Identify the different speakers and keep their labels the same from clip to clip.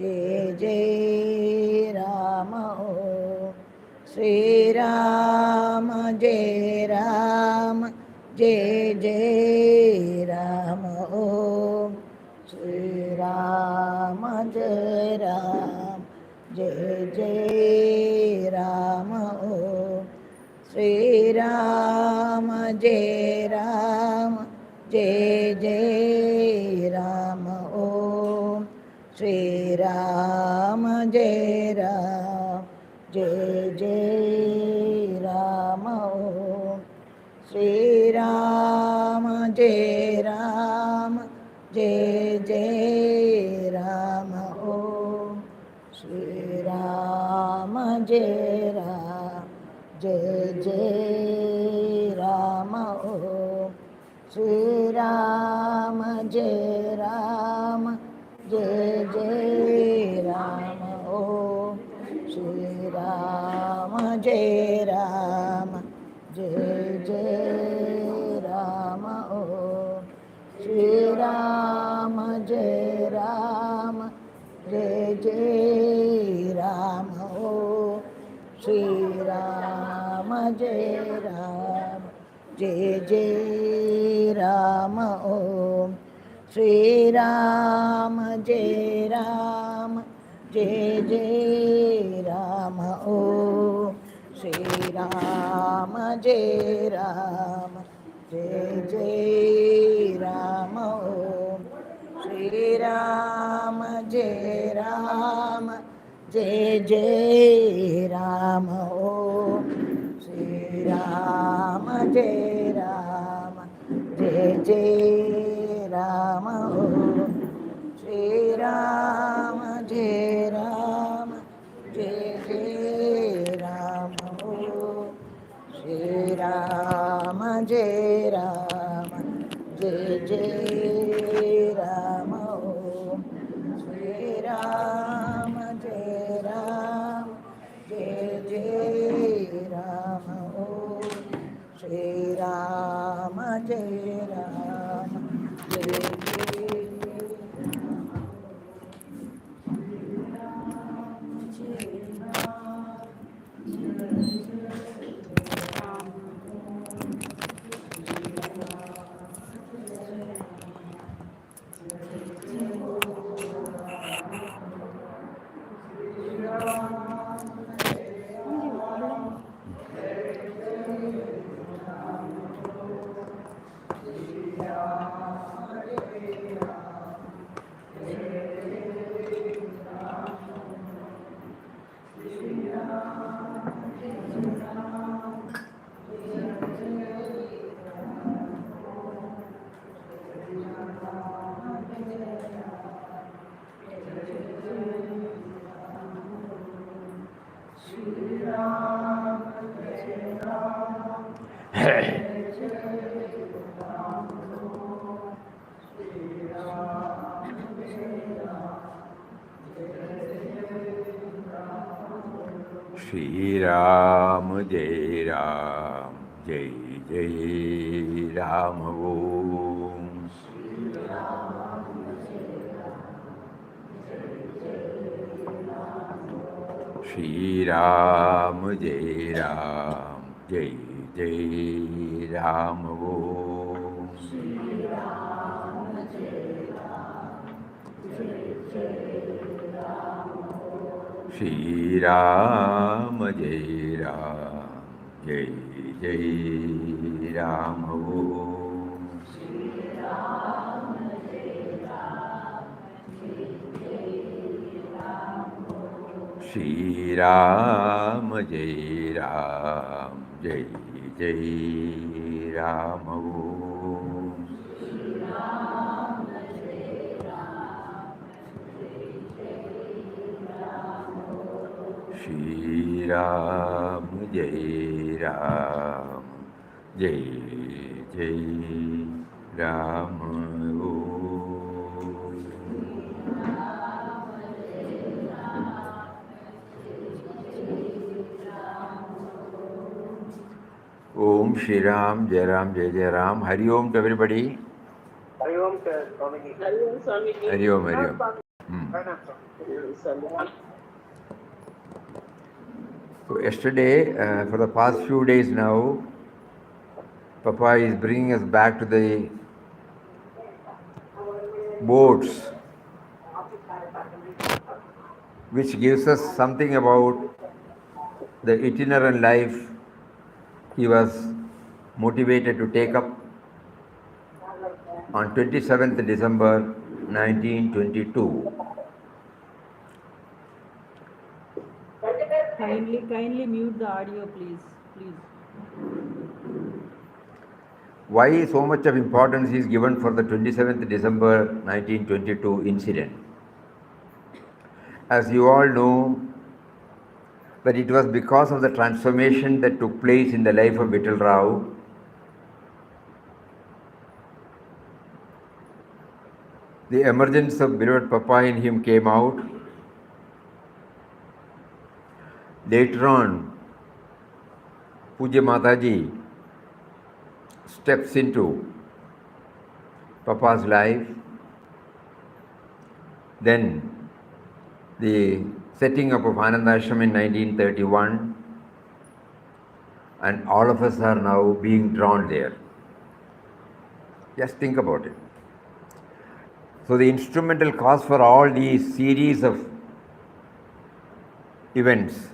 Speaker 1: जय जय राम ओम श्री राम जय राम जय जय राम ओम श्री राम जय राम जय जय राम ओम श्री राम जय राम जय जय राम ओम श्री राम जय राम जय जय राम ओम श्री राम जय राम जय जय राम ओम श्री राम जय राम जय जय राम ओम श्री राम जय राम जय जय राम ओम श्री राम जय राम जय जय राम ओम श्री राम जय राम जय जय राम ओम श्री राम जय राम जय जय राम ओम श्री राम जय राम जय जय राम ओम श्री राम जय राम जय जय राम ओम श्री राम जय राम जय जय राम ओम श्री राम जय राम जय जय राम ओम श्री राम जय राम जय जय राम ओम श्री राम जय राम जय जय राम ओम श्री राम जय राम जय जय राम ओम श्री राम जय राम जय जय
Speaker 2: श्री राम जय राम जय जय राम ओम श्री राम जय राम जय जय राम ओम श्री राम जय राम जय जय राम ओम श्री राम जय राम जय जय राम ओम श्री राम जय राम जय जय राम ओम श्री राम जय जय राम हरि ओम to everybody.
Speaker 3: Hari Om Swami ji.
Speaker 2: Hari Om So yesterday, for the past few days now, Papa is bringing us back to the boards, which gives us something about the itinerant life he was motivated to take up on 27th December 1922.
Speaker 4: Kindly mute the audio, please.
Speaker 2: Why so much of importance is given for the 27th December 1922 incident? As you all know, that it was because of the transformation that took place in the life of Vittal Rao the emergence of beloved Papa in him came out. Later on, Puja Mataji steps into Papa's life. Then the setting up of Ananda Ashram in 1931, and all of us are now being drawn there. Just think about it. So the instrumental cause for all these series of events,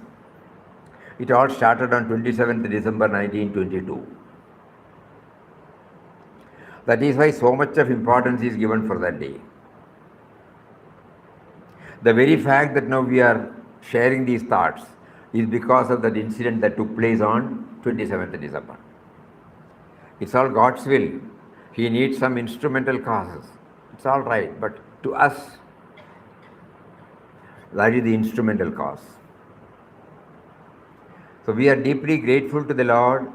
Speaker 2: it all started on 27th December 1922. That is why so much of importance is given for that day. The very fact that now we are sharing these thoughts is because of that incident that took place on 27th December. It's all God's will. He needs some instrumental causes. It's all right, but to us, that is the instrumental cause. So we are deeply grateful to the Lord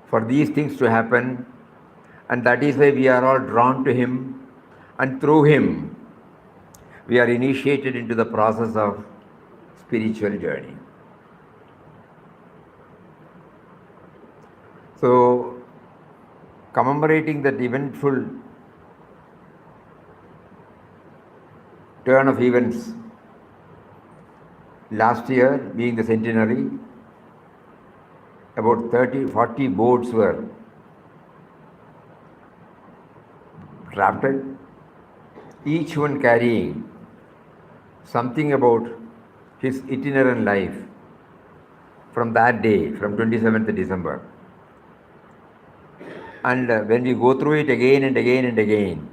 Speaker 2: for these things to happen, and that is why we are all drawn to Him, and through Him we are initiated into the process of spiritual journey. So, commemorating that eventful turn of events, last year being the centenary, about 40 boards were drafted, each one carrying something about his itinerant life from that day, from 27th December. And when we go through it again and again and again,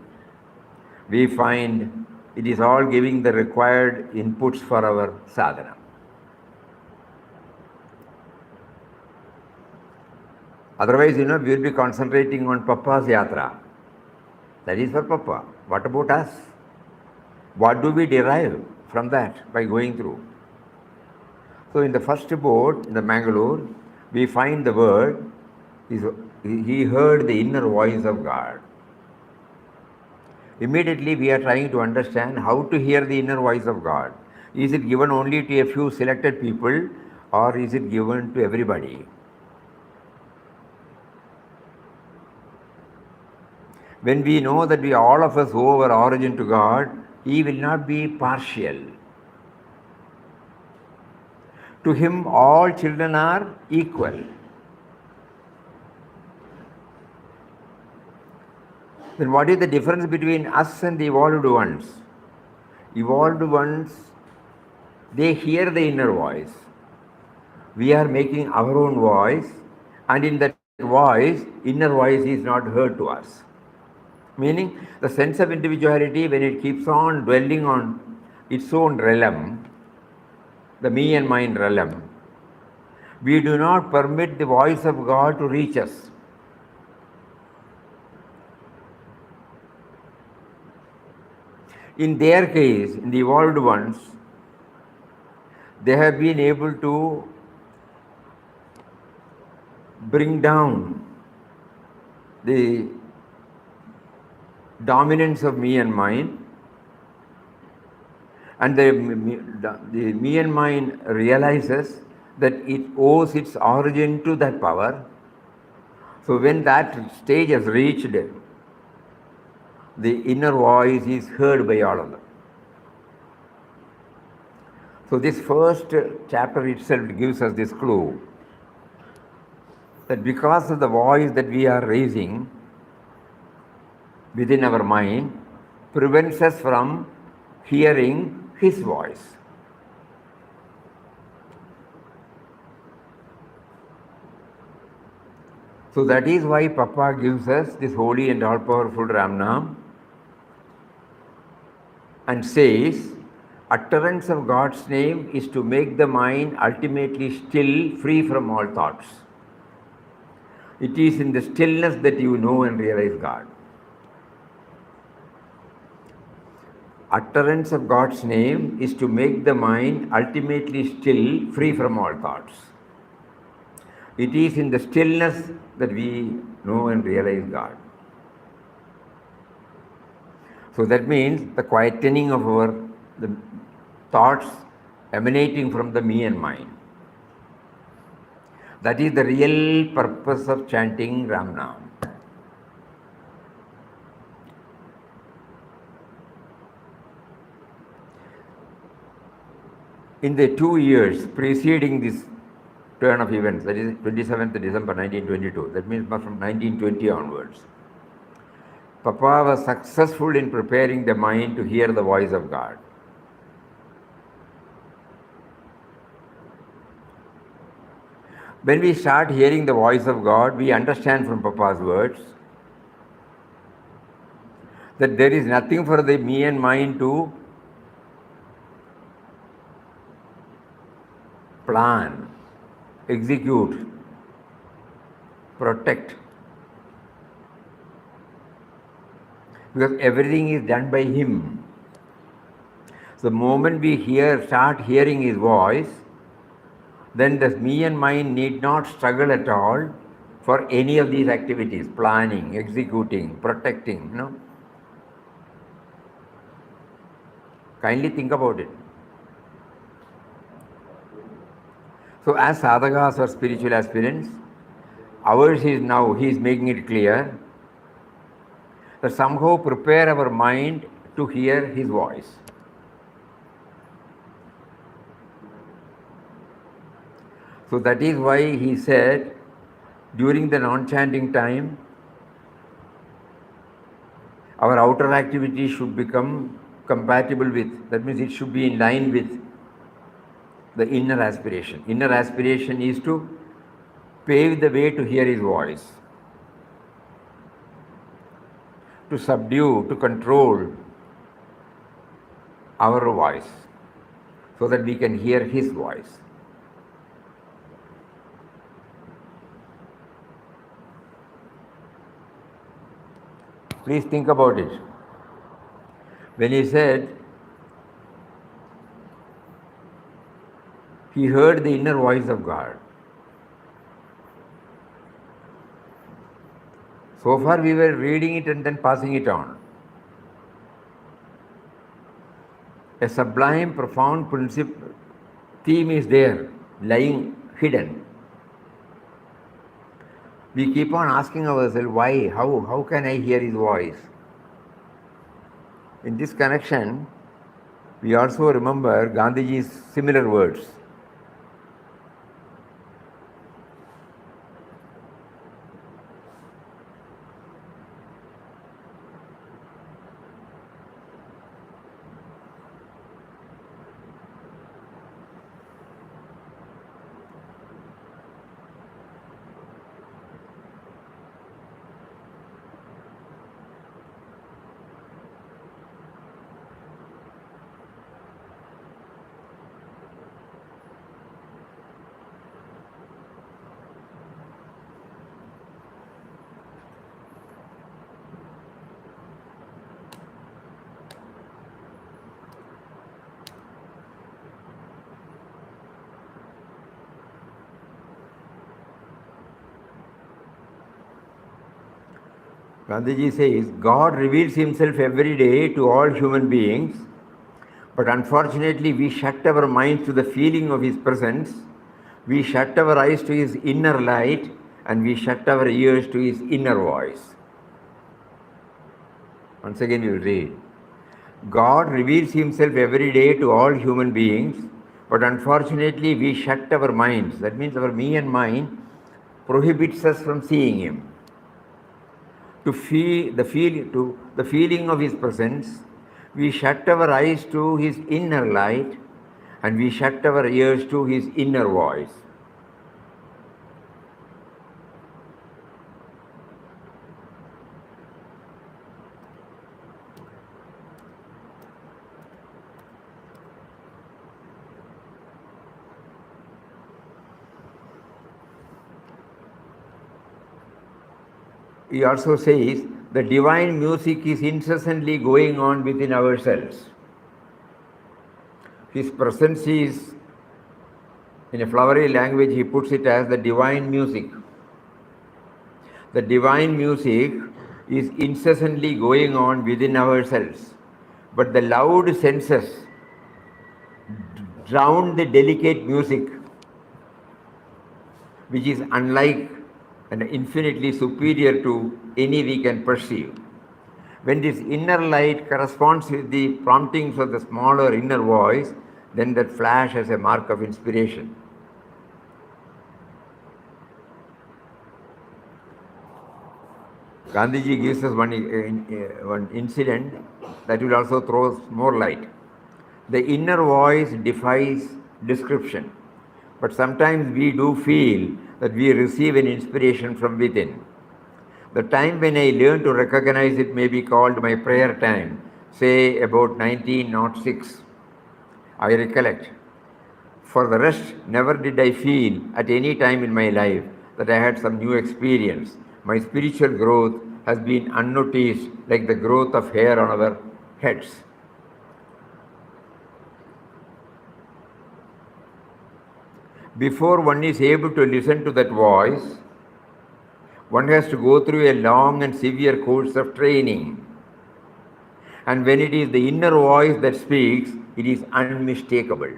Speaker 2: we find it is all giving the required inputs for our sadhana. Otherwise, we will be concentrating on Papa's yatra. That is for Papa. What about us? What do we derive from that by going through? So in the first board, in the Mangalore, we find the word, he heard the inner voice of God. Immediately we are trying to understand how to hear the inner voice of God. Is it given only to a few selected people, or is it given to everybody? When we know that we all of us owe our origin to God, He will not be partial. To Him, all children are equal. Then what is the difference between us and the evolved ones? Evolved ones, they hear the inner voice. We are making our own voice, and in that voice, inner voice is not heard to us. Meaning, the sense of individuality, when it keeps on dwelling on its own realm, the me and mine realm, we do not permit the voice of God to reach us. In their case, in the evolved ones, they have been able to bring down the dominance of me and mine, and the me and mine realizes that it owes its origin to that power. So when that stage has reached, the inner voice is heard by all of them. So this first chapter itself gives us this clue that because of the voice that we are raising within our mind prevents us from hearing his voice. So that is why Papa gives us this holy and all-powerful Ramnam and says, utterance of God's name is to make the mind ultimately still, free from all thoughts. It is in the stillness that you know and realize God. Utterance of God's name is to make the mind ultimately still, free from all thoughts. It is in the stillness that we know and realize God. So that means the quietening of the thoughts emanating from the me and mind. That is the real purpose of chanting Ramnam. In the 2 years preceding this turn of events, that is 27th December 1922, that means from 1920 onwards, Papa was successful in preparing the mind to hear the voice of God. When we start hearing the voice of God, we understand from Papa's words that there is nothing for the me and mind to plan, execute, protect. Because everything is done by him. So the moment we start hearing his voice, then the me and mind need not struggle at all for any of these activities, planning, executing, protecting, Kindly think about it. So as sadhakas or spiritual aspirants, ours is now, he is making it clear, that somehow prepare our mind to hear his voice. So that is why he said, during the non-chanting time, our outer activity should become compatible with, that means it should be in line with the inner aspiration. Inner aspiration is to pave the way to hear his voice, to subdue, to control our voice, so that we can hear his voice. Please think about it. When he said, he heard the inner voice of God. So far we were reading it and then passing it on. A sublime, profound theme is there, lying hidden. We keep on asking ourselves, why, how can I hear his voice? In this connection, we also remember Gandhiji's similar words. Gandhiji says, God reveals himself every day to all human beings, but unfortunately we shut our minds to the feeling of his presence, we shut our eyes to his inner light, and we shut our ears to his inner voice. Once again we will read. God reveals himself every day to all human beings, But unfortunately, we shut our minds. That means our me and mind prohibits us from seeing him. To to the feeling of his presence, we shut our eyes to his inner light, and we shut our ears to his inner voice. He also says the divine music is incessantly going on within ourselves. His presence is, in a flowery language, he puts it as the divine music. The divine music is incessantly going on within ourselves. But the loud senses drown the delicate music, which is unlike and infinitely superior to any we can perceive. When this inner light corresponds with the promptings of the smaller inner voice, then that flash has a mark of inspiration. Gandhiji gives us one incident that will also throw more light. The inner voice defies description, but sometimes we do feel that we receive an inspiration from within. The time when I learned to recognize it may be called my prayer time, say about 1906. I recollect. For the rest, never did I feel at any time in my life that I had some new experience. My spiritual growth has been unnoticed, like the growth of hair on our heads. Before one is able to listen to that voice, one has to go through a long and severe course of training. And when it is the inner voice that speaks, it is unmistakable.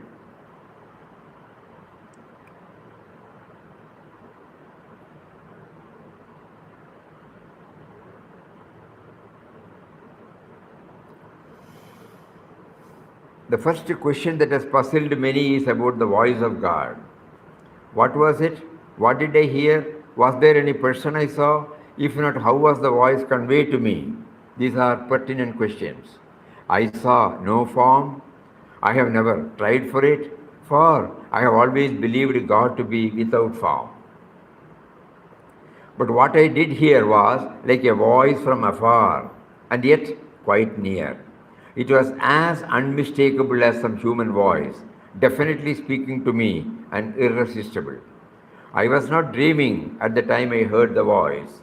Speaker 2: The first question that has puzzled many is about the voice of God. What was it? What did I hear? Was there any person I saw? If not, how was the voice conveyed to me? These are pertinent questions. I saw no form. I have never tried for it, for I have always believed God to be without form. But what I did hear was like a voice from afar, and yet quite near. It was as unmistakable as some human voice, definitely speaking to me and irresistible. I was not dreaming at the time I heard the voice.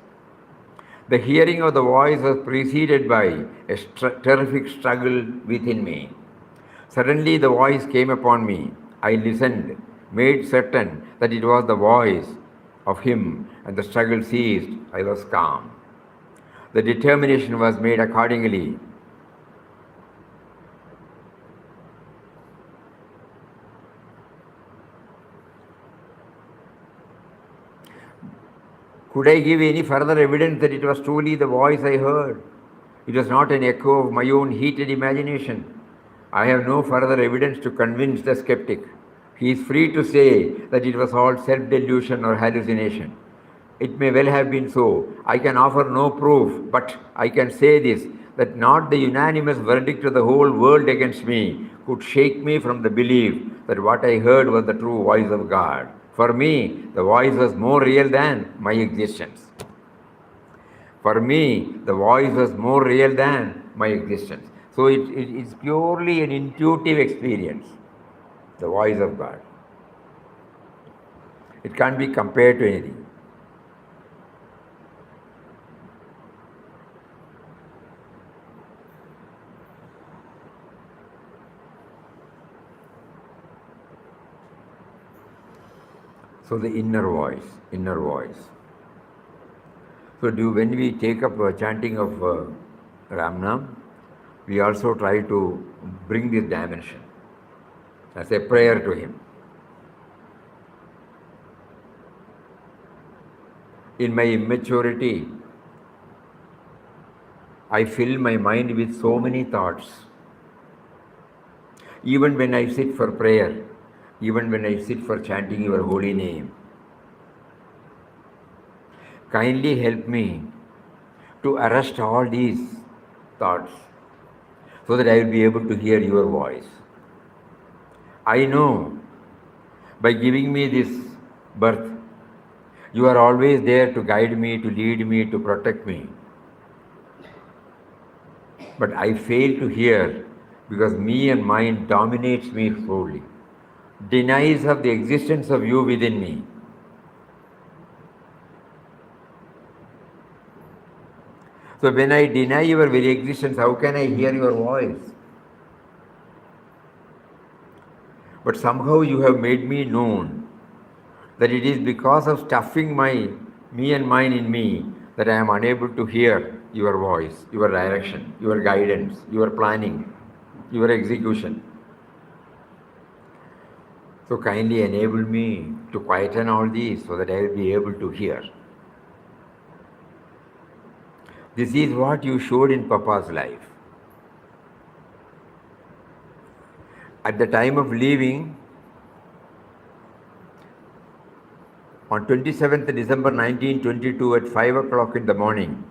Speaker 2: The hearing of the voice was preceded by a terrific struggle within me. Suddenly the voice came upon me. I listened, made certain that it was the voice of him, and the struggle ceased. I was calm. The determination was made accordingly. Could I give any further evidence that it was truly the voice I heard? It was not an echo of my own heated imagination. I have no further evidence to convince the skeptic. He is free to say that it was all self-delusion or hallucination. It may well have been so. I can offer no proof, but I can say this, that not the unanimous verdict of the whole world against me could shake me from the belief that what I heard was the true voice of God. For me, the voice was more real than my existence. For me, the voice was more real than my existence. So it's purely an intuitive experience, the voice of God. It can't be compared to anything. So the inner voice, inner voice. So when we take up chanting of Ramnam, we also try to bring this dimension as a prayer to him. In my immaturity, I fill my mind with so many thoughts. Even when I sit for prayer, even when I sit for chanting your holy name. Kindly help me to arrest all these thoughts so that I will be able to hear your voice. I know by giving me this birth, you are always there to guide me, to lead me, to protect me. But I fail to hear because me and mine dominates me wholly, denies of the existence of you within me. So when I deny your very existence, how can I hear your voice? But somehow you have made me known that it is because of stuffing me and mine in me that I am unable to hear your voice, your direction, your guidance, your planning, your execution. So kindly enable me to quieten all these so that I will be able to hear. This is what you showed in Papa's life. At the time of leaving, on 27th December 1922 at 5 o'clock in the morning,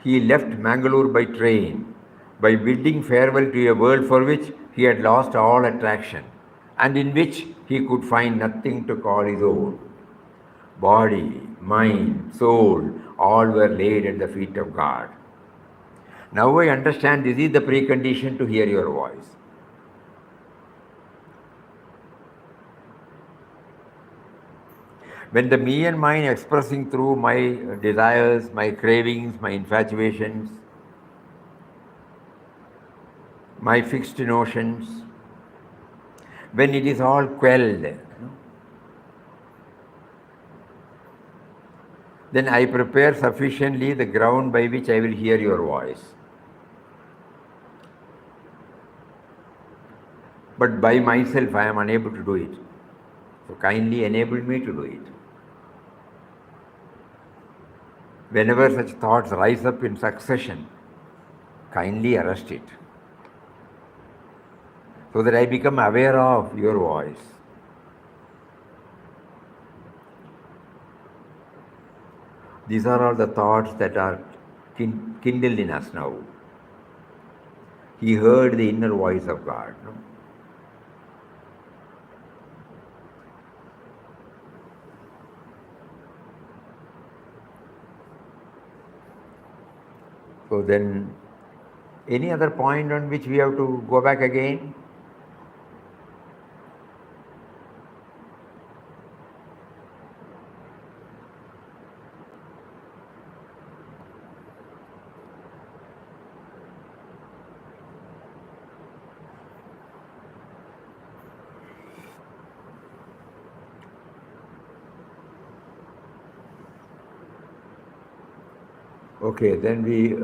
Speaker 2: he left Mangalore by train, by bidding farewell to a world for which he had lost all attraction and in which he could find nothing to call his own. Body, mind, soul, all were laid at the feet of God. Now I understand this is the precondition to hear your voice. When the me and mine expressing through my desires, my cravings, my infatuations, my fixed notions, when it is all quelled, then I prepare sufficiently the ground by which I will hear your voice. But by myself I am unable to do it. So kindly enable me to do it. Whenever such thoughts rise up in succession, kindly arrest it, so that I become aware of your voice. These are all the thoughts that are kindled in us now. He heard the inner voice of God. No? So then, any other point on which we have to go back again? Okay, then we,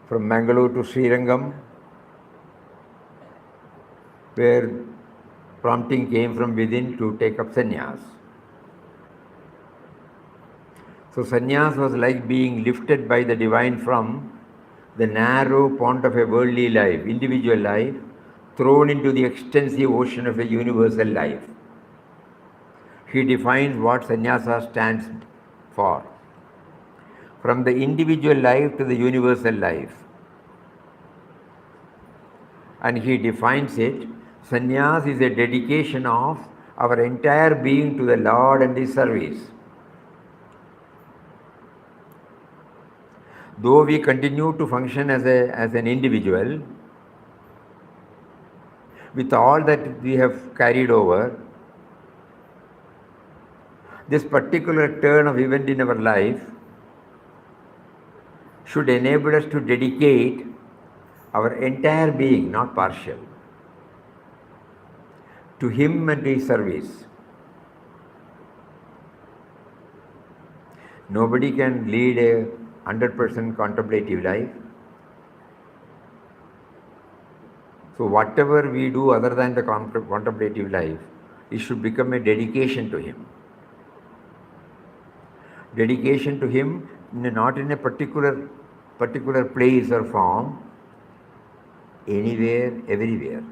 Speaker 2: from Mangalore to Srirangam, where prompting came from within to take up sannyas. So sannyas was like being lifted by the divine from the narrow pond of a worldly life, individual life, thrown into the extensive ocean of a universal life. He defines what sannyasa stands for. From the individual life to the universal life. And he defines it, sannyas is a dedication of our entire being to the Lord and His service. Though we continue to function as an individual, with all that we have carried over, this particular turn of event in our life should enable us to dedicate our entire being, not partial, to Him and to His service. Nobody can lead a 100% contemplative life. So whatever we do other than the contemplative life, it should become a dedication to Him. Dedication to Him, not in a particular place or form, anywhere, everywhere.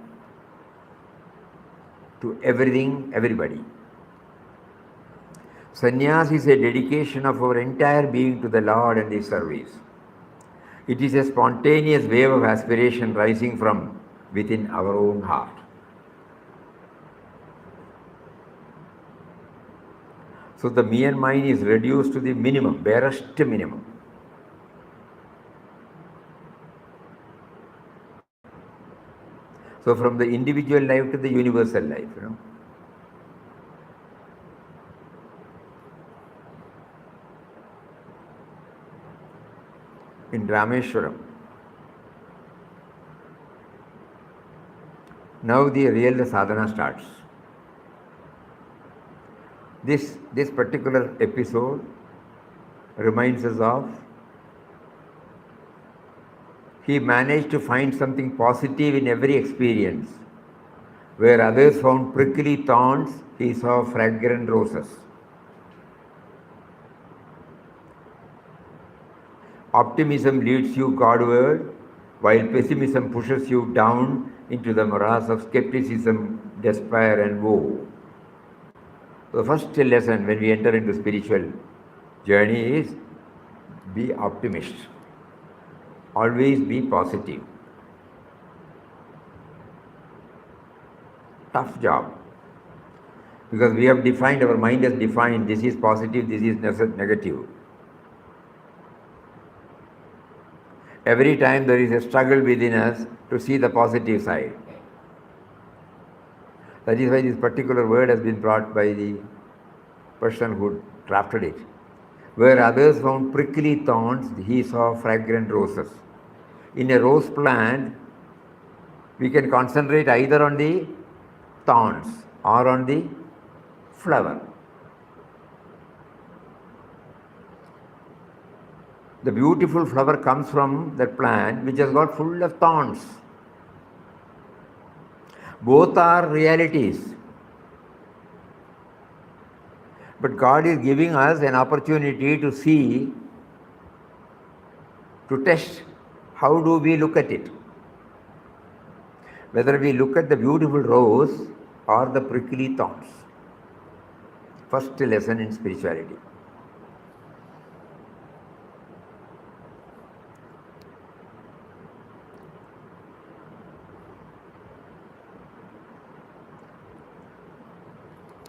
Speaker 2: to everything, everybody. Sannyas is a dedication of our entire being to the Lord and His service. It is a spontaneous wave of aspiration rising from within our own heart. So the me and mine is reduced to the minimum, barest minimum. So from the individual life to the universal life, In Rameshwaram. Now the real sadhana starts. This particular episode reminds us of he managed to find something positive in every experience. Where others found prickly thorns, he saw fragrant roses. Optimism leads you Godward, while pessimism pushes you down into the morass of skepticism, despair, and woe. The first lesson when we enter into spiritual journey is be optimist. Always be positive. Tough job. Because we have defined, our mind has defined, this is positive, this is negative. Every time there is a struggle within us to see the positive side. That is why this particular word has been brought by the person who drafted it. Where others found prickly thorns, he saw fragrant roses. In a rose plant, we can concentrate either on the thorns or on the flower. The beautiful flower comes from the plant which has got full of thorns. Both are realities. But God is giving us an opportunity to see, to test how do we look at it. Whether we look at the beautiful rose or the prickly thorns. First lesson in spirituality.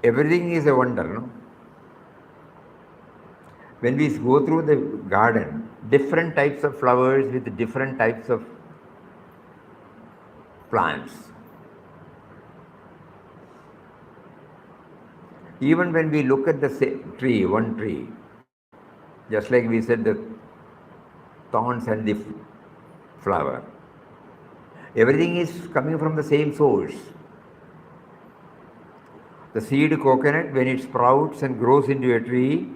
Speaker 2: Everything is a wonder, no? When we go through the garden, different types of flowers with different types of plants. Even when we look at the same tree, one tree, just like we said, the thorns and the flower, everything is coming from the same source. The seed coconut, when it sprouts and grows into a tree,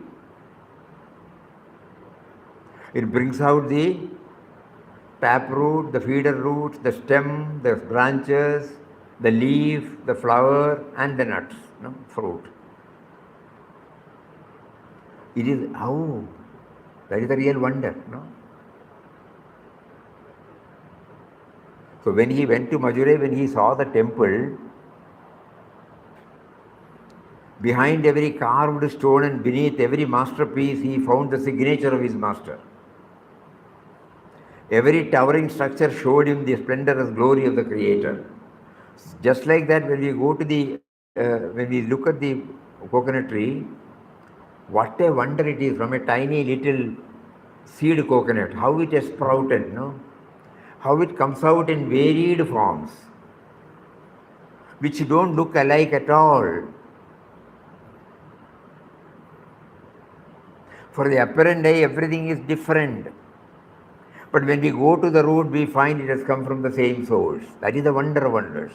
Speaker 2: it brings out the taproot, the feeder roots, the stem, the branches, the leaf, the flower, and the nuts, fruit. It is that is the real wonder, So when he went to Madurai, when he saw the temple, behind every carved stone and beneath every masterpiece, he found the signature of his master. Every towering structure showed him the splendorous glory of the Creator. Just like that, when we go to when we look at the coconut tree, what a wonder it is from a tiny little seed coconut, how it has sprouted, how it comes out in varied forms, which don't look alike at all. For the apparent eye, everything is different. But when we go to the root, we find it has come from the same source. That is the wonder of wonders.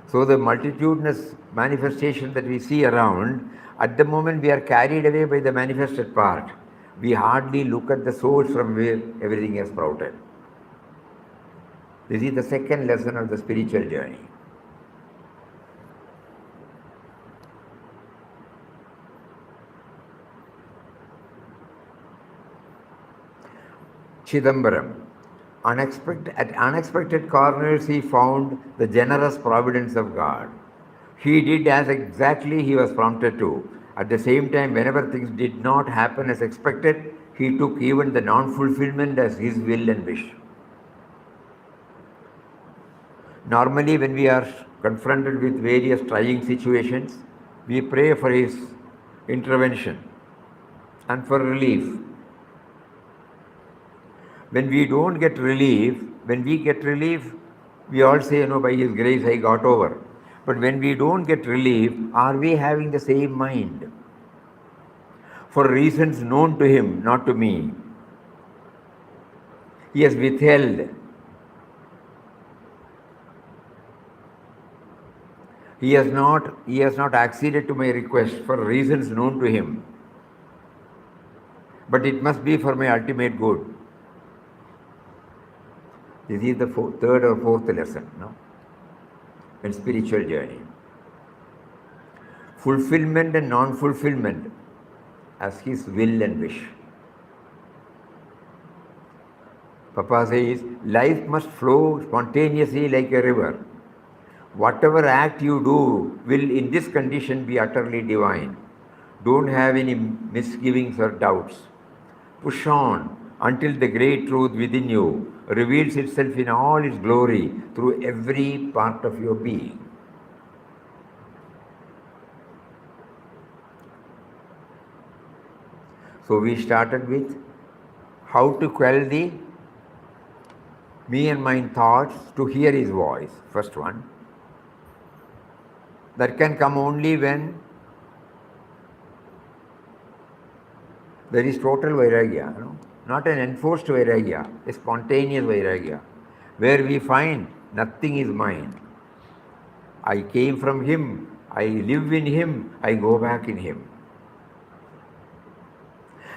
Speaker 2: So the multitudinous manifestation that we see around, at the moment we are carried away by the manifested part. We hardly look at the source from where everything has sprouted. This is the second lesson of the spiritual journey. Chidambaram. At unexpected corners, he found the generous providence of God. He did as exactly he was prompted to. At the same time, whenever things did not happen as expected, he took even the non-fulfillment as his will and wish. Normally, when we are confronted with various trying situations, we pray for his intervention and for relief. When we don't get relief, when we get relief, we all say, by his grace I got over. But when we don't get relief, are we having the same mind? For reasons known to him, not to me, he has withheld. He has not acceded to my request for reasons known to him. But it must be for my ultimate good. This is the third or fourth lesson, in spiritual journey. Fulfillment and non-fulfillment as his will and wish. Papa says, life must flow spontaneously like a river. Whatever act you do will in this condition be utterly divine. Don't have any misgivings or doubts. Push on until the great truth within you reveals itself in all its glory through every part of your being. So we started with how to quell the me and mine thoughts to hear his voice, first one. That can come only when there is total vairagya, not an enforced vairagya, a spontaneous vairagya, where we find nothing is mine. I came from him, I live in him, I go back in him.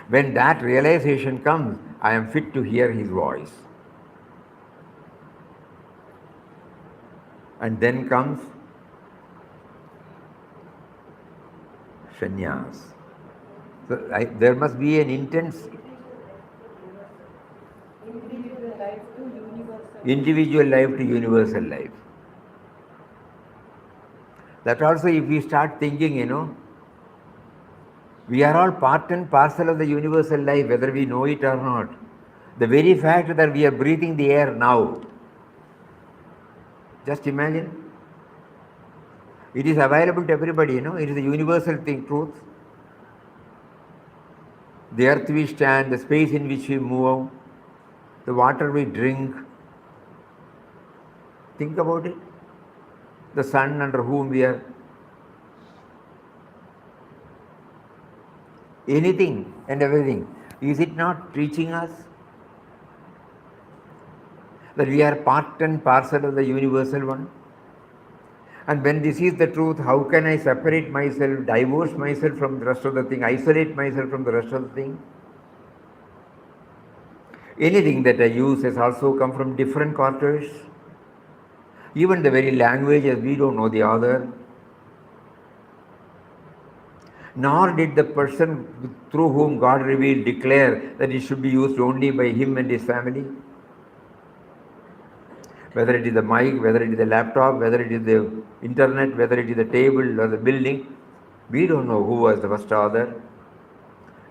Speaker 2: When that realization comes, I am fit to hear his voice. And then comes sannyas. So there must be an intense individual life to universal life. That also, if we start thinking, we are all part and parcel of the universal life, whether we know it or not. The very fact that we are breathing the air now, just imagine. It is available to everybody, it is a universal truth. The earth we stand, the space in which we move, the water we drink. Think about it. The sun under whom we are. Anything and everything. Is it not teaching us that we are part and parcel of the universal one? And when this is the truth, how can I separate myself, divorce myself from the rest of the thing, isolate myself from the rest of the thing? Anything that I use has also come from different quarters. Even the very languages, we don't know the other. Nor did the person through whom God revealed declare that it should be used only by him and his family. Whether it is the mic, whether it is the laptop, whether it is the internet, whether it is the table or the building, we don't know who was the first author,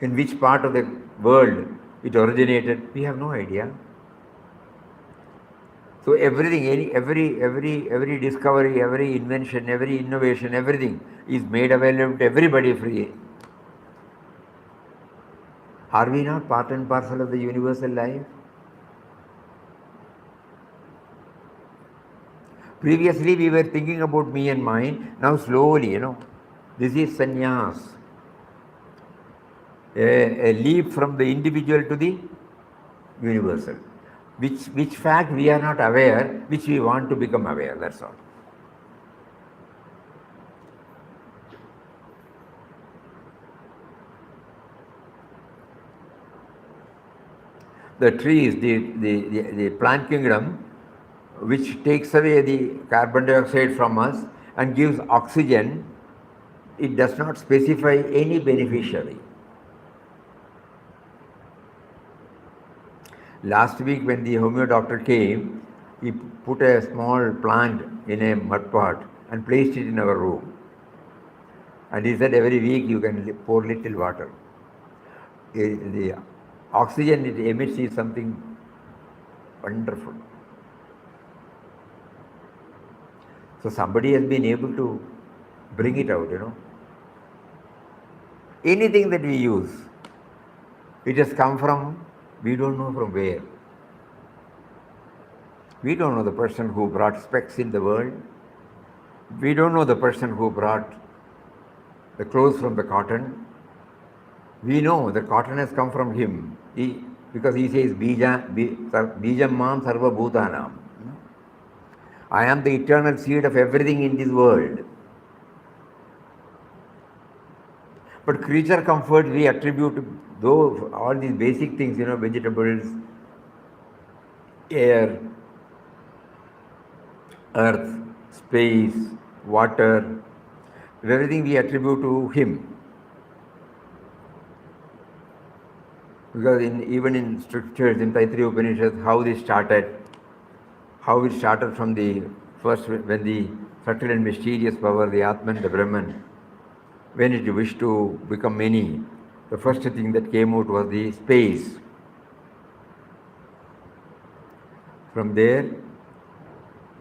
Speaker 2: in which part of the world it originated. We have no idea. So everything, every discovery, every invention, every innovation, everything is made available to everybody free. Are we not part and parcel of the universal life? Previously we were thinking about me and mine. Now slowly, this is sannyas. A leap from the individual to the universal. Which fact we are not aware, which we want to become aware, that's all. The trees, the plant kingdom, which takes away the carbon dioxide from us and gives oxygen, it does not specify any beneficiary. Last week when the homeo doctor came, he put a small plant in a mud pot and placed it in our room. And he said every week you can pour little water. The oxygen it emits is something wonderful. So somebody has been able to bring it out, Anything that we use, it has come from, we don't know from where. We don't know the person who brought specs in the world. We don't know the person who brought the clothes from the cotton. We know the cotton has come from him. Because he says, Bijam Mam Sarva Bhutanam. I am the eternal seed of everything in this world. But creature comfort we attribute to those, all these basic things, vegetables, air, earth, space, water, everything we attribute to him. Because even in scriptures, in Taittiriya Upanishad, how it started from the first, when the subtle and mysterious power, the Atman, the Brahman, when it wished to become many, the first thing that came out was the space. From there,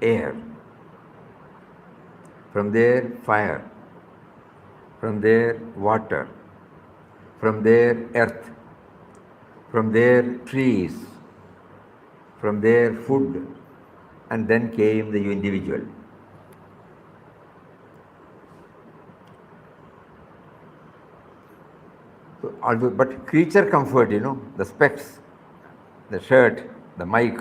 Speaker 2: air. From there, fire. From there, water. From there, earth. From there, trees. From there, food. And then came the individual. But creature comfort, the specs, the shirt, the mic,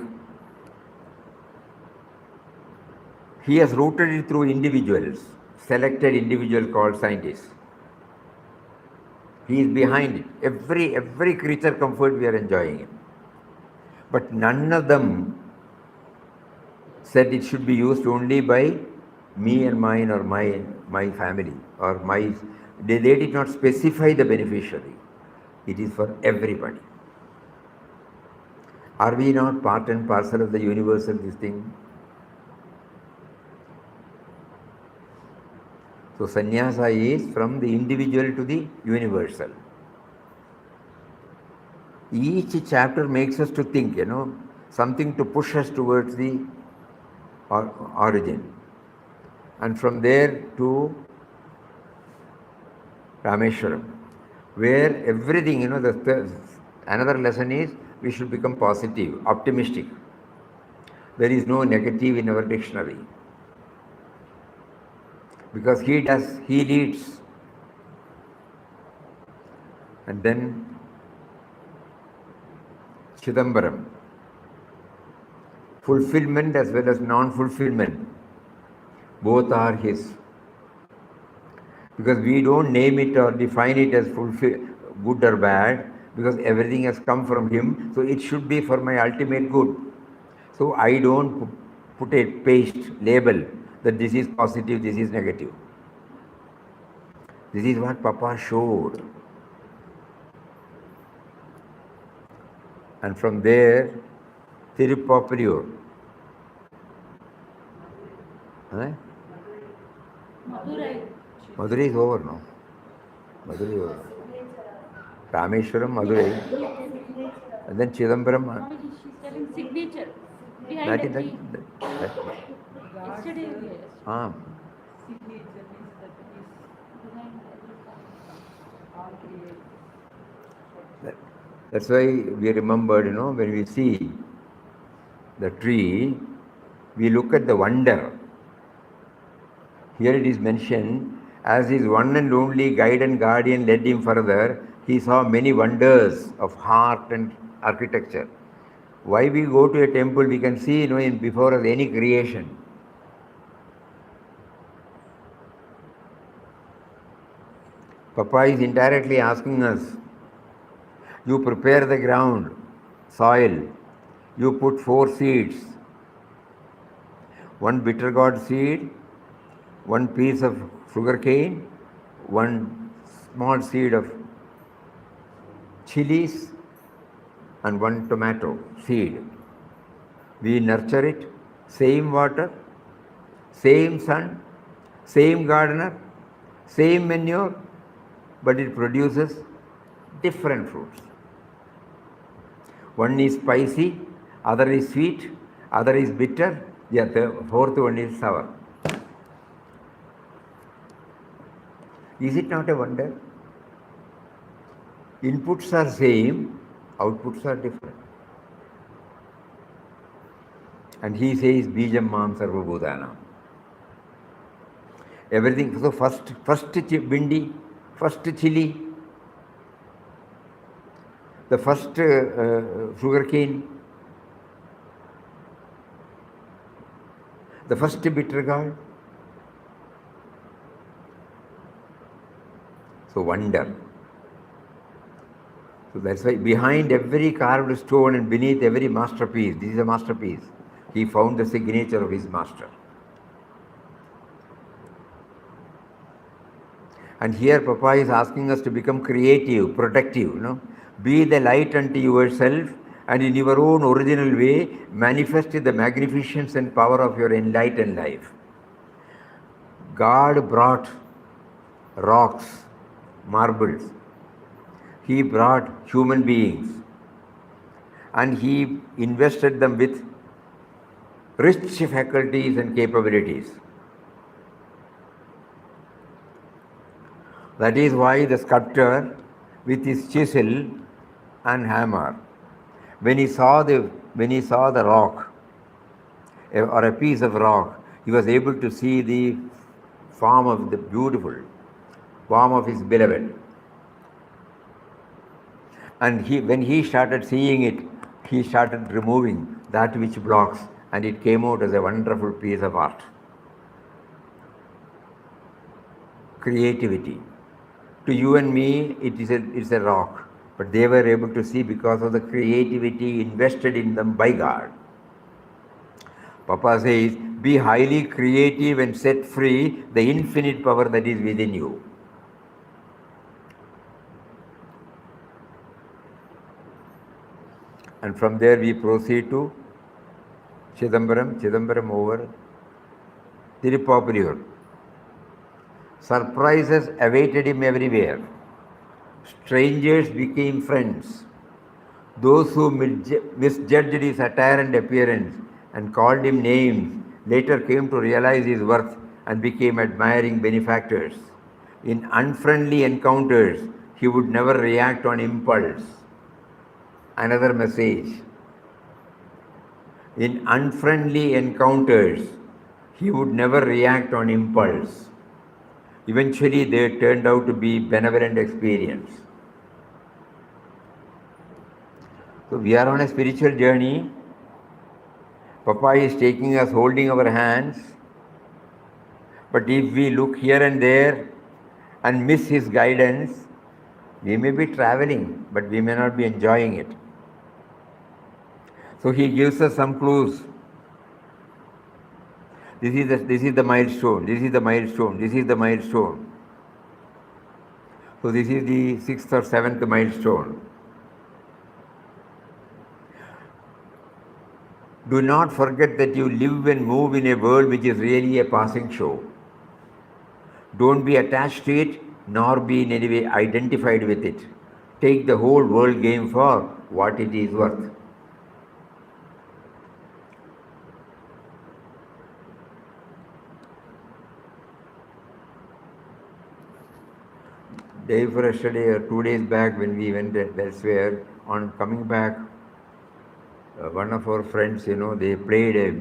Speaker 2: he has rooted it through individuals, selected individual called scientists. He is behind it. Every creature comfort we are enjoying it. But none of them said it should be used only by me and mine or my family or my. They did not specify the beneficiary. It is for everybody. Are we not part and parcel of the universal this thing? So sannyasa is from the individual to the universal. Each chapter makes us to think, something to push us towards the origin. And from there to Rameshwaram, where everything, another lesson is we should become positive, optimistic. There is no negative in our dictionary. Because he leads. And then Chidambaram, fulfillment as well as non-fulfillment, both are his. Because we don't name it or define it as good or bad, because everything has come from him, so it should be for my ultimate good. So I don't put a paste label that this is positive, this is negative. This is what Papa showed. And from there, Tirupapuriyur. Madurai is over now. Madurai is over. Rameshwaram, Madurai. And then Chidambaram.
Speaker 4: She's telling signature.
Speaker 2: That
Speaker 4: Behind
Speaker 2: is
Speaker 4: the tree. Yesterday,
Speaker 2: Ah.
Speaker 4: signature means that it is behind all creation.
Speaker 2: That's why we remembered, when we see the tree, we look at the wonder. Here it is mentioned, as his one and only guide and guardian led him further, he saw many wonders of art and architecture. Why we go to a temple, we can see, before us any creation. Papa is indirectly asking us, you prepare the ground, soil, you put 4 seeds, 1 bitter gourd seed, 1 piece of sugar cane, 1 small seed of chilies, and one tomato seed. We nurture it, same water, same sun, same gardener, same manure, but it produces different fruits. One is spicy, other is sweet, other is bitter, the fourth one is sour. Is it not a wonder? Inputs are same, outputs are different. And he says, Bijam Mam Sarva Bhutana. Everything, so first bindi, first chili, the first sugar cane, the first bitter gourd. So wonder. So that's why behind every carved stone and beneath every masterpiece, this is a masterpiece, he found the signature of his master. And here Papa is asking us to become creative, protective, Be the light unto yourself and in your own original way manifest the magnificence and power of your enlightened life. God brought rocks, marbles. He brought human beings and he invested them with rich faculties and capabilities. That is why the sculptor with his chisel and hammer, when he saw the rock or a piece of rock, he was able to see the form of the beautiful form of his beloved. And when he started seeing it, he started removing that which blocks, and it came out as a wonderful piece of art. Creativity. To you and me, it's a rock, but they were able to see because of the creativity invested in them by God. Papa says, be highly creative and set free the infinite power that is within you. And from there we proceed to Chidambaram over, Tirupapuriyur. Surprises awaited him everywhere. Strangers became friends. Those who misjudged his attire and appearance and called him names later came to realize his worth and became admiring benefactors. In unfriendly encounters, he would never react on impulse. Another message. In unfriendly encounters, he would never react on impulse. Eventually, they turned out to be benevolent experience. So we are on a spiritual journey. Papa is taking us, holding our hands. But if we look here and there and miss his guidance, we may be traveling, but we may not be enjoying it. So he gives us some clues. This is the milestone, this is the milestone, this is the milestone. So this is the 6th or 7th milestone. Do not forget that you live and move in a world which is really a passing show. Don't be attached to it, nor be in any way identified with it. Take the whole world game for what it is worth. Day before yesterday or 2 days back when we went elsewhere, on coming back, one of our friends, they played a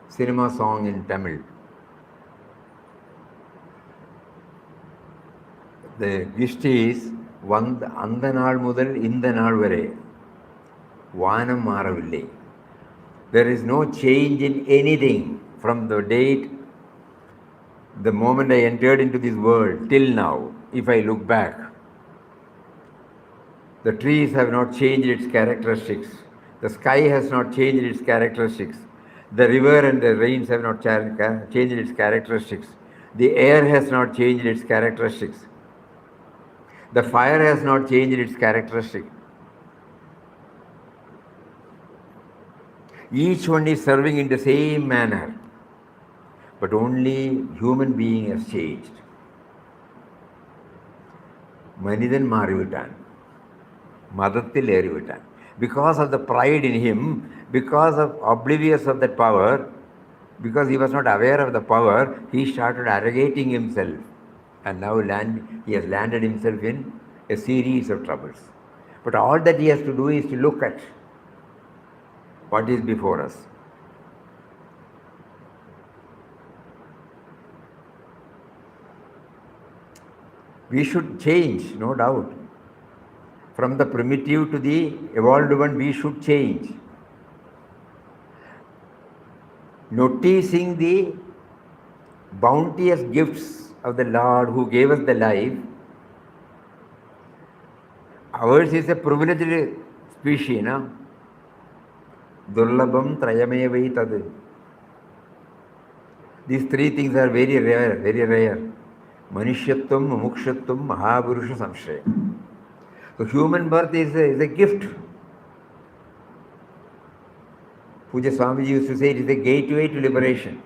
Speaker 2: cinema song in Tamil. The gist is, அந்த நாள் முதல் இந்த நாள் வரை வானம் மாறவில்லை. There is no change in anything from the date, the moment I entered into this world till now. If I look back, the trees have not changed its characteristics. The sky has not changed its characteristics. The river and the rains have not changed its characteristics. The air has not changed its characteristics. The fire has not changed its characteristics. Each one is serving in the same manner, but only human being has changed. Manidan Marivitan, Madathil Erivitan. Because of the pride in him, because of oblivious of that power, because he was not aware of the power, he started arrogating himself. And now he has landed himself in a series of troubles. But all that he has to do is to look at what is before us. We should change, no doubt. From the primitive to the evolved one, we should change. Noticing the bounteous gifts of the Lord who gave us the life, ours is a privileged species, no? Durlabham trayamevai tad. These three things are very rare, very rare. Manishyatvam, mumukshatvam, mahavirusha samshaya. So human birth is a gift. Puja Swamiji used to say it is a gateway to liberation.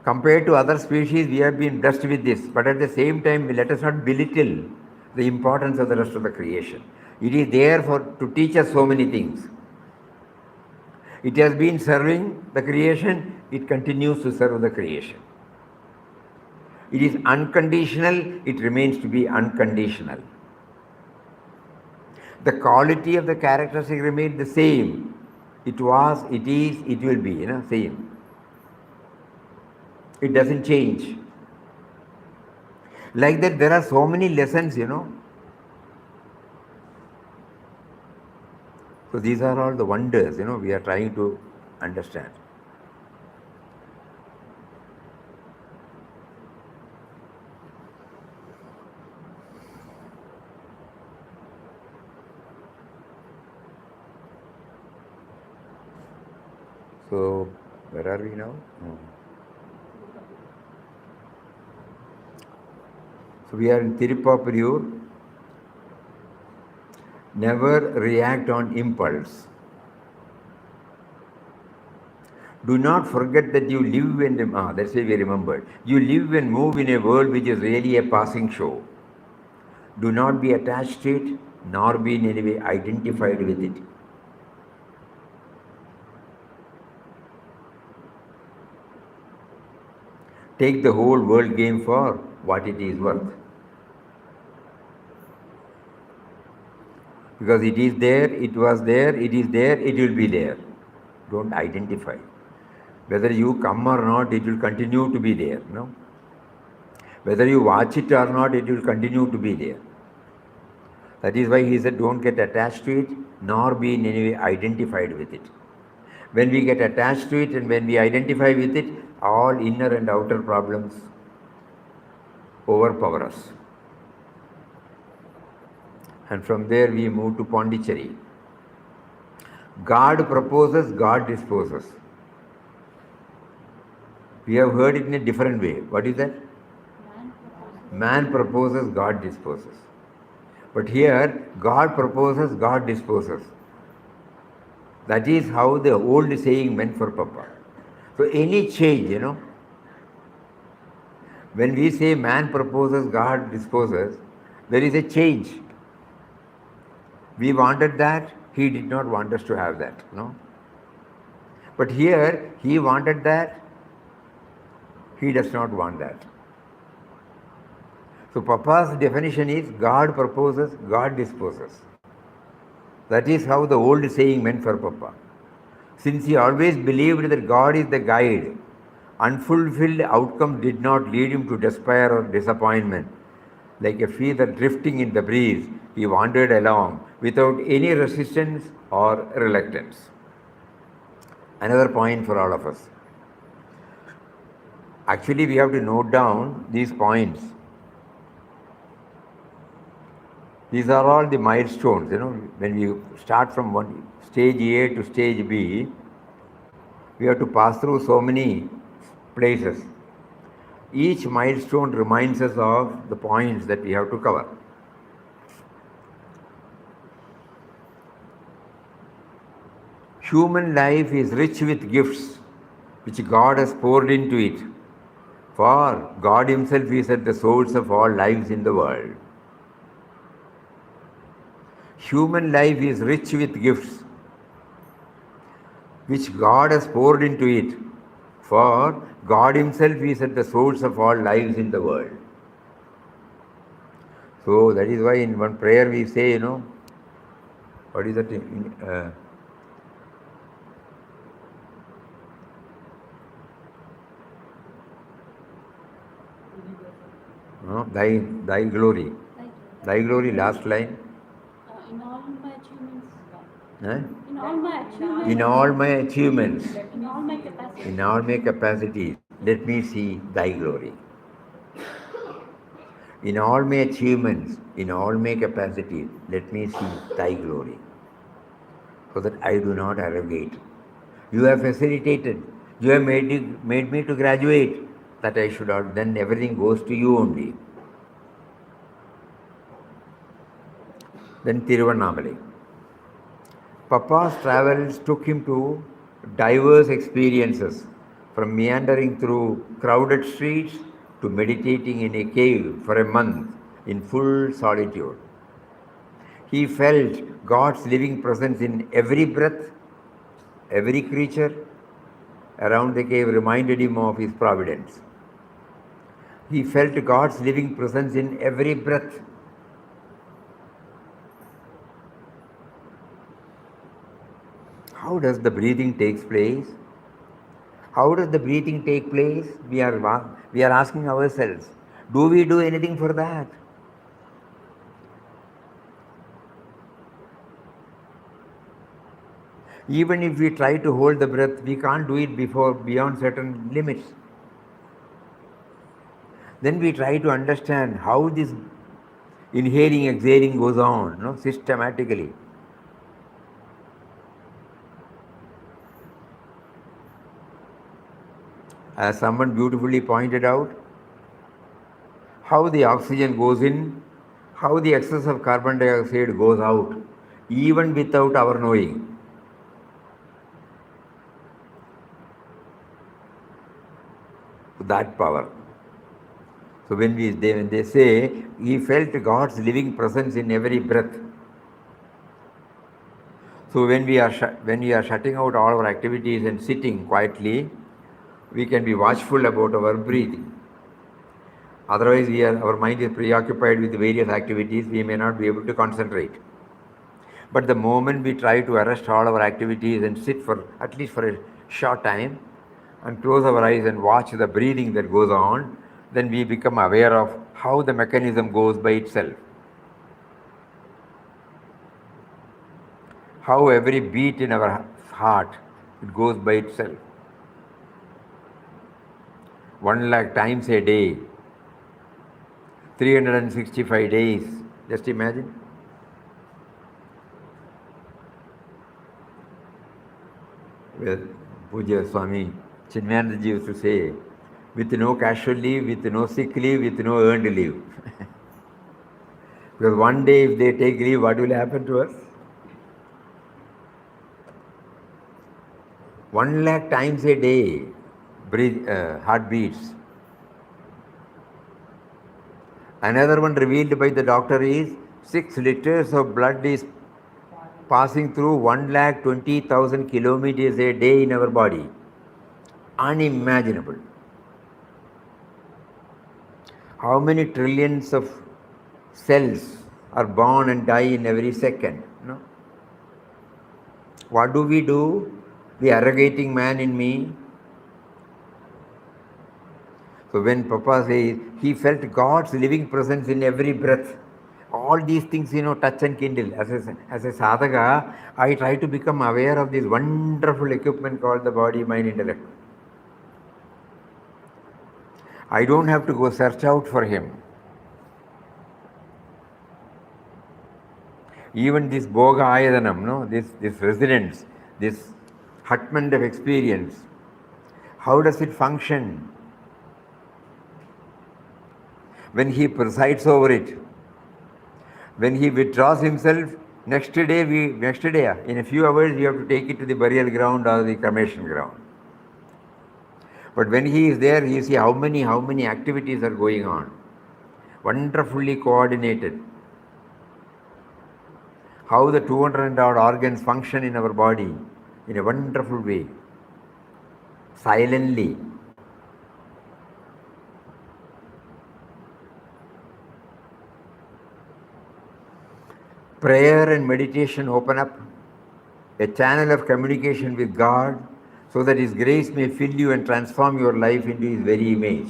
Speaker 2: Compared to other species, we have been blessed with this, but at the same time, let us not belittle the importance of the rest of the creation. It is there to teach us so many things. It has been serving the creation, it continues to serve the creation. It is unconditional, it remains to be unconditional. The quality of the characteristic remains the same. It was, it is, it will be, same. It doesn't change. Like that, there are so many lessons, So these are all the wonders, we are trying to understand. So, where are we now? So we are in Tirupapuriyur. Never react on impulse. Do not forget that you live and that's why we remembered. You live and move in a world which is really a passing show. Do not be attached to it, nor be in any way identified with it. Take the whole world game for what it is worth. Because it is there, it was there, it is there, it will be there. Don't identify. Whether you come or not, it will continue to be there. Whether you watch it or not, it will continue to be there. That is why he said, don't get attached to it, nor be in any way identified with it. When we get attached to it and when we identify with it, all inner and outer problems overpower us. And from there we move to Pondicherry. God proposes, God disposes. We have heard it in a different way. What is that? Man proposes, God disposes. But here, God proposes, God disposes. That is how the old saying meant for Papa. So any change, when we say man proposes, God disposes, there is a change. We wanted that, he did not want us to have that, But here, he wanted that, he does not want that. So Papa's definition is God proposes, God disposes. That is how the old saying meant for Papa. Since he always believed that God is the guide, unfulfilled outcome did not lead him to despair or disappointment. Like a feather drifting in the breeze, he wandered along without any resistance or reluctance. Another point for all of us. Actually, we have to note down these points. These are all the milestones, when we start from one stage A to stage B, we have to pass through so many places. Each milestone reminds us of the points that we have to cover. Human life is rich with gifts which God has poured into it. For God Himself is at the source of all lives in the world. Human life is rich with gifts which God has poured into it. For God Himself is at the source of all lives in the world. So that is why in one prayer we say, what is that? Thy glory. Thy glory, last line.
Speaker 4: In all my achievements,
Speaker 2: Huh?
Speaker 4: in all my achievements,
Speaker 2: In all my achievements,
Speaker 4: in all my capacities,
Speaker 2: in all my capacities, let me see thy glory. In all my achievements, in all my capacities, let me see thy glory. So that I do not arrogate. You have facilitated, you have made me to graduate, that I should not, then everything goes to you only. Then Tiruvannamalai. Papa's travels took him to diverse experiences, from meandering through crowded streets to meditating in a cave for a month in full solitude. He felt God's living presence in every breath, every creature around the cave reminded him of his providence. He felt God's living presence in every breath. How does the breathing take place? How does the breathing take place? We are asking ourselves, do we do anything for that? Even if we try to hold the breath, we can't do it beyond certain limits. Then we try to understand how this inhaling, exhaling goes on, systematically. As someone beautifully pointed out, how the oxygen goes in, how the excess of carbon dioxide goes out, even without our knowing. That power. So when they say he felt God's living presence in every breath. So when we are shutting out all our activities and sitting quietly, we can be watchful about our breathing. Otherwise, our mind is preoccupied with various activities, we may not be able to concentrate. But the moment we try to arrest all our activities and sit at least for a short time and close our eyes and watch the breathing that goes on, then we become aware of how the mechanism goes by itself. How every beat in our heart, it goes by itself. 1 lakh times a day, 365 days, just imagine. Well, Puja Swami Chinmayanandaji used to say, with no casual leave, with no sick leave, with no earned leave. Because one day if they take leave, what will happen to us? 1 lakh times a day, heartbeats. Another one revealed by the doctor is 6 liters of blood is passing through 1,20,000 kilometers a day in our body. Unimaginable. How many trillions of cells are born and die in every second? No? What do? The arrogating man in me. So when Papa says he felt God's living presence in every breath, all these things, touch and kindle. As a sadhaka, I try to become aware of this wonderful equipment called the body, mind, intellect. I don't have to go search out for him. Even this Bhoga Ayadanam, this residence, this hutment of experience, how does it function? When he presides over it, when he withdraws himself, Next day, in a few hours, we have to take it to the burial ground or the cremation ground. But when he is there, you see how many activities are going on. Wonderfully coordinated. How the 200 and odd organs function in our body in a wonderful way. Silently. Prayer and meditation open up a channel of communication with God so that His grace may fill you and transform your life into His very image.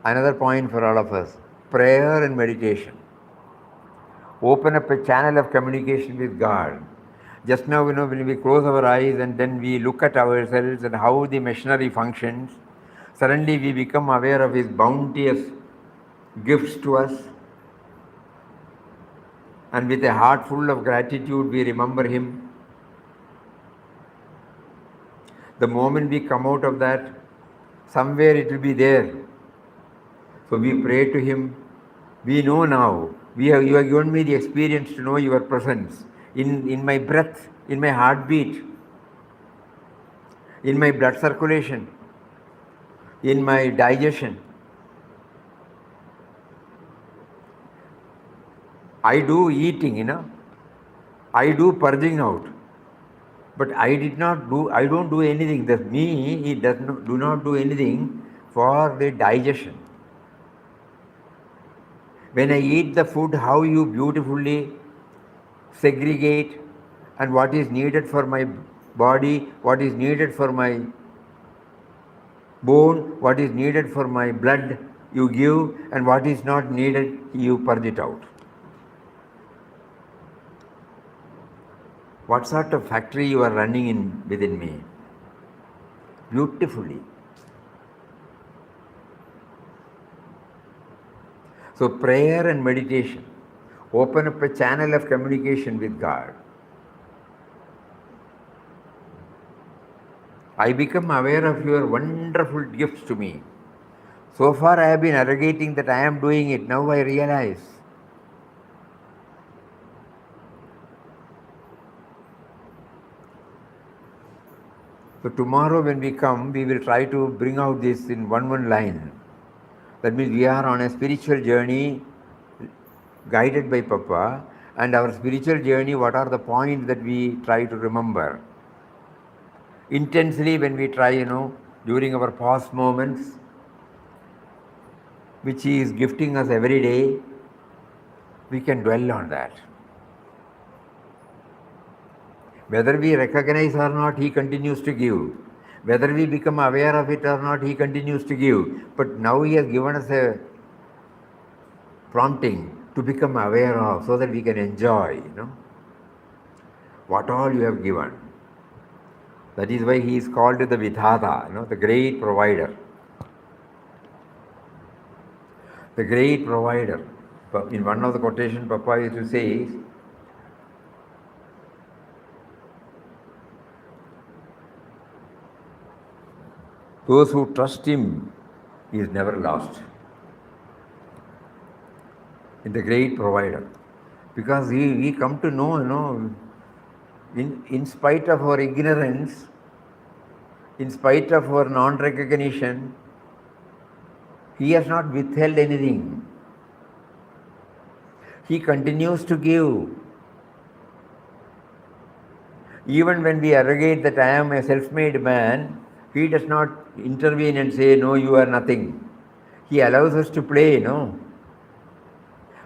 Speaker 2: Another point for all of us, prayer and meditation. Open up a channel of communication with God. Just now, when we close our eyes and then we look at ourselves and how the machinery functions, suddenly we become aware of His bounteous gifts to us. And with a heart full of gratitude, we remember Him. The moment we come out of that, somewhere it will be there. So we pray to Him. We know now. You have given me the experience to know Your presence in my breath, in my heartbeat, in my blood circulation, in my digestion. I do eating, I do purging out. But I don't do anything. He do not do anything for the digestion. When I eat the food, how you beautifully segregate and what is needed for my body, what is needed for my bone, what is needed for my blood, you give, and what is not needed, you purge it out. What sort of factory you are running within me? Beautifully. So prayer and meditation open up a channel of communication with God. I become aware of Your wonderful gifts to me. So far I have been arrogating that I am doing it. Now I realize. So tomorrow when we come, we will try to bring out this in one line. That means we are on a spiritual journey guided by Papa, and our spiritual journey, what are the points that we try to remember? Intensely when we try, during our past moments, which He is gifting us every day, we can dwell on that. Whether we recognize or not, He continues to give. Whether we become aware of it or not, He continues to give. But now He has given us a prompting to become aware of so that we can enjoy, what all You have given. That is why He is called the Vidhata, the great provider. The great provider. In one of the quotations, Papa used to say, those who trust Him is never lost. In the great provider. Because we come to know, in spite of our ignorance, in spite of our non-recognition, He has not withheld anything. He continues to give. Even when we arrogate that I am a self-made man, He does not intervene and say, no, you are nothing. He allows us to play,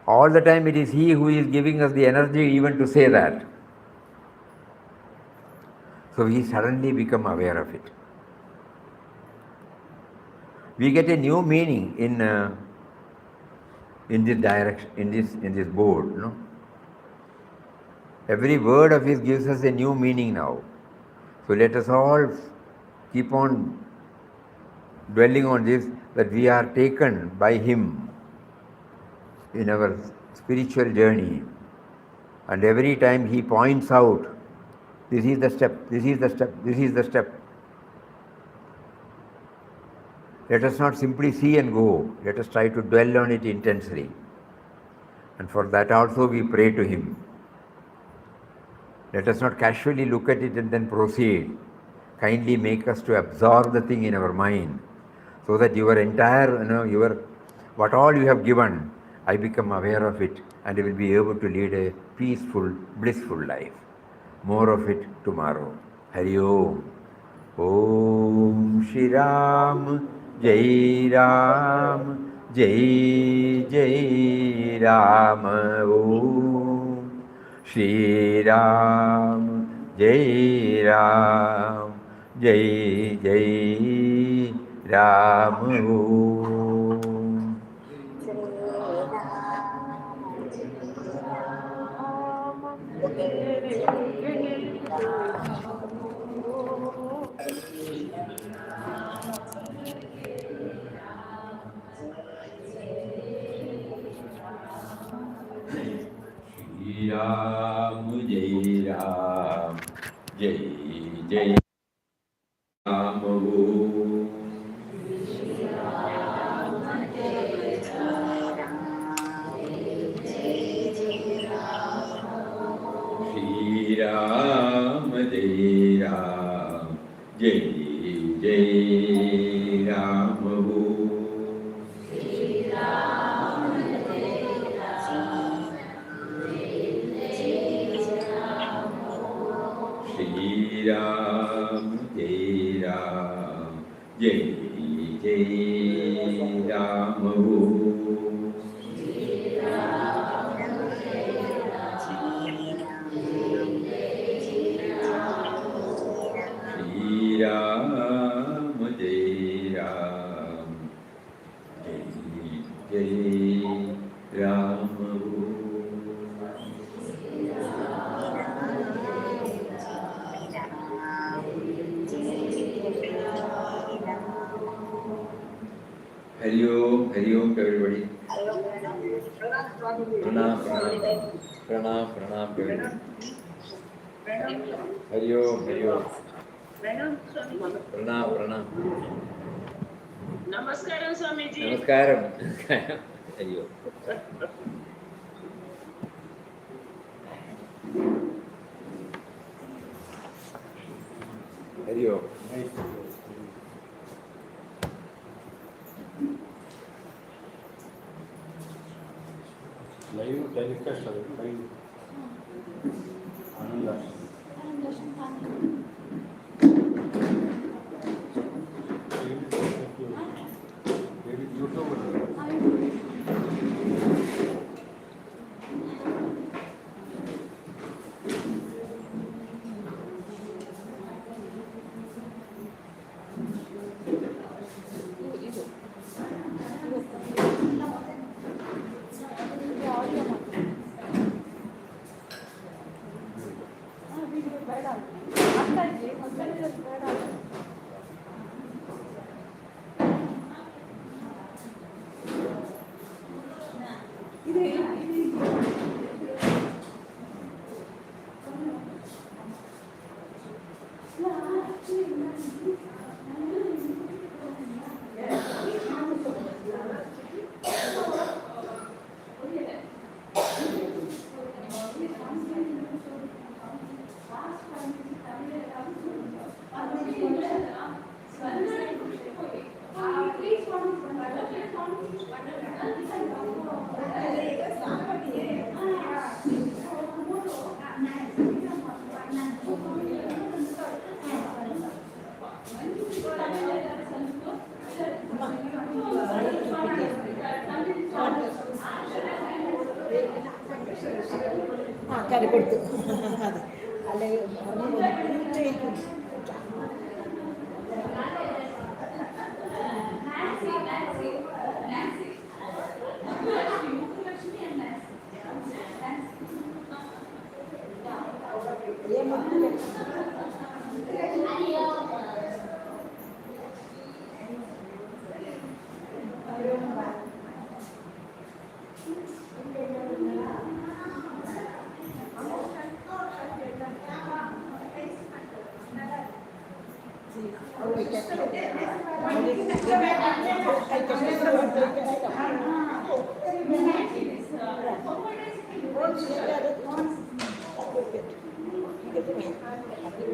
Speaker 2: All the time it is He who is giving us the energy even to say that. So we suddenly become aware of it. We get a new meaning in this direction, in this board, Every word of His gives us a new meaning now. So let us all keep on dwelling on this, that we are taken by Him in our spiritual journey. And every time He points out, this is the step, this is the step, this is the step. Let us not simply see and go. Let us try to dwell on it intensely. And for that also we pray to Him. Let us not casually look at it and then proceed. Kindly make us to absorb the thing in our mind, so that your entire, your what all you have given, I become aware of it and I will be able to lead a peaceful, blissful life. More of it tomorrow. Hari Om. Om Shri Ram, Jai Ram, Jai Jai Ram. Om Shri Ram, Jai Ram, Jai Jai Ram. Om. Jai Ram, Jai Ram, Jai Jai Ram. Om. Shri Ram, Jai Ram, Jai Jai Ram. Om. Shri Ram, Jai Ram, Jai Jai Ram. Om. Shri Ram, Jai Ram, Jai Jai Ram. Hari Om to everybody. Pranam, pranam to everybody. Hari Om. Pranam.
Speaker 3: Namaskaram, Swamiji.
Speaker 2: Namaskaram. Hari Om. Hari Om.
Speaker 5: Live telecast ಅದು live ಆನಂದ YouTube
Speaker 1: കറി കൊടുത്തു അതെ അല്ലെ అది